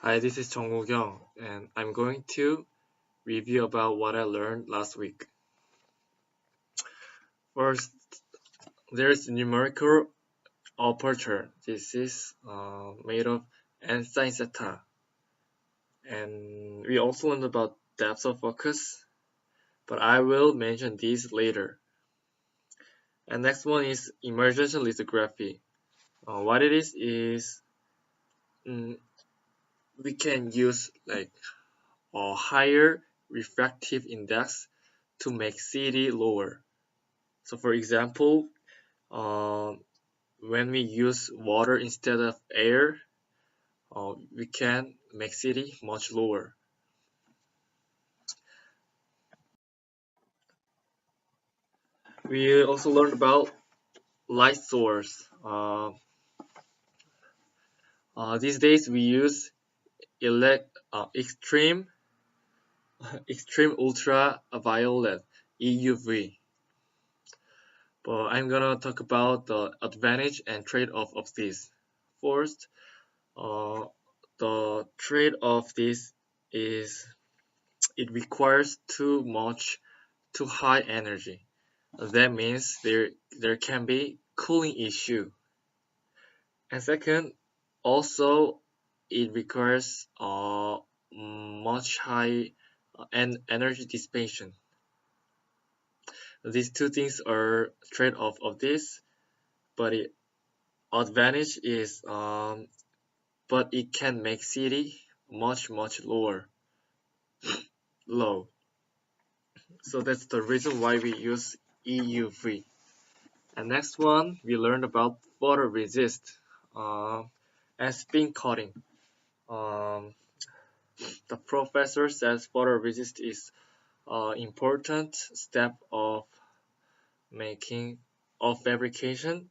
Hi, this is Jong Young, and I'm going to review about what I learned last week. First, there's numerical aperture. This is made of n sine theta, and we also learned about depth of focus, but I will mention these later. And next one is emergential lithography. What it is mm, we can use like a higher refractive index to make CD lower. So for example, when we use water instead of air, we can make CD much lower. We also learned about light source. These days we use extreme extreme ultraviolet EUV. But I'm gonna talk about the advantage and trade-off of this. First, uh, the trade-off of this is it requires too high energy. That means there can be cooling issue. And second, also it requires much high energy dissipation. These two things are trade-off of this, but it advantage is but it can make CD much low. So that's the reason why we use EUV. And next one, we learned about photoresist and spin coating. Um, the professor says photoresist is an important step of making of fabrication.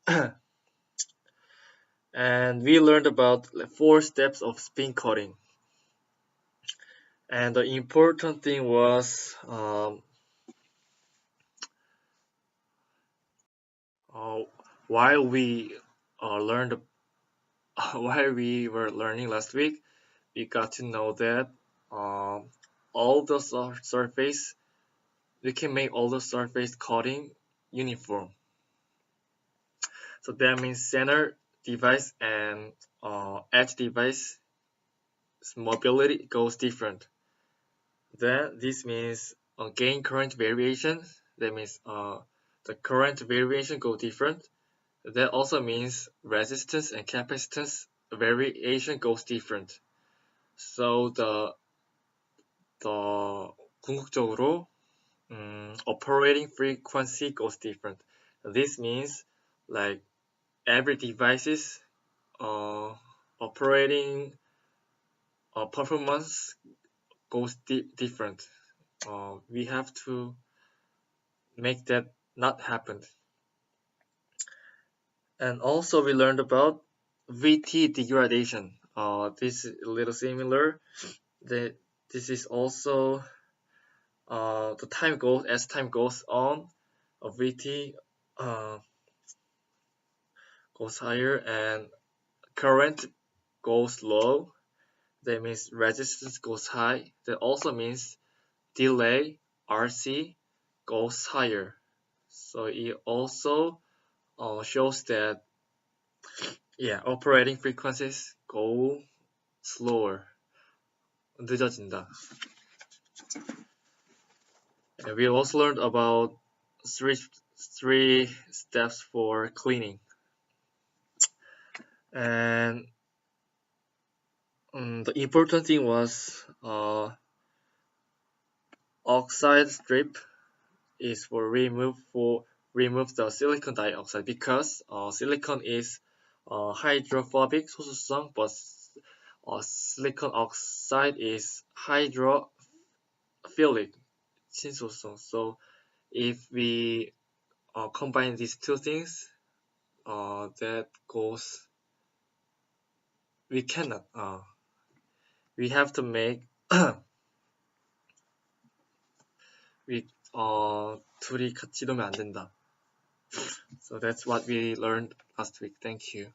And we learned about 4 steps of spin coating. And the important thing was uh, while we learned while we were learning last week, we got to know that um, all the surface we can make all the surface coating uniform. So that means center device and edge device mobility goes different. Then this means gain current variation. That means the current variation go different. That also means resistance and capacitance variation goes different. So the 궁극적으로 operating frequency goes different. This means like every device's operating performance goes different. We have to make that not happen. And also we learned about VT degradation. This is a little similar. This is also the time goes as time goes on, VT goes higher and current goes low. That means resistance goes high. That also means delay RC goes higher. So it also shows that operating frequencies go slower. 늦어진다. And we also learned about three steps for cleaning. And the important thing was oxide strip is for remove the silicon dioxide because silicon is hydrophobic 소수성, but silicon oxide is hydrophilic 친소성. So if we combine these two things, that goes we cannot. We have to make we 둘이 같이 놓으면 안 된다. So that's what we learned last week. Thank you.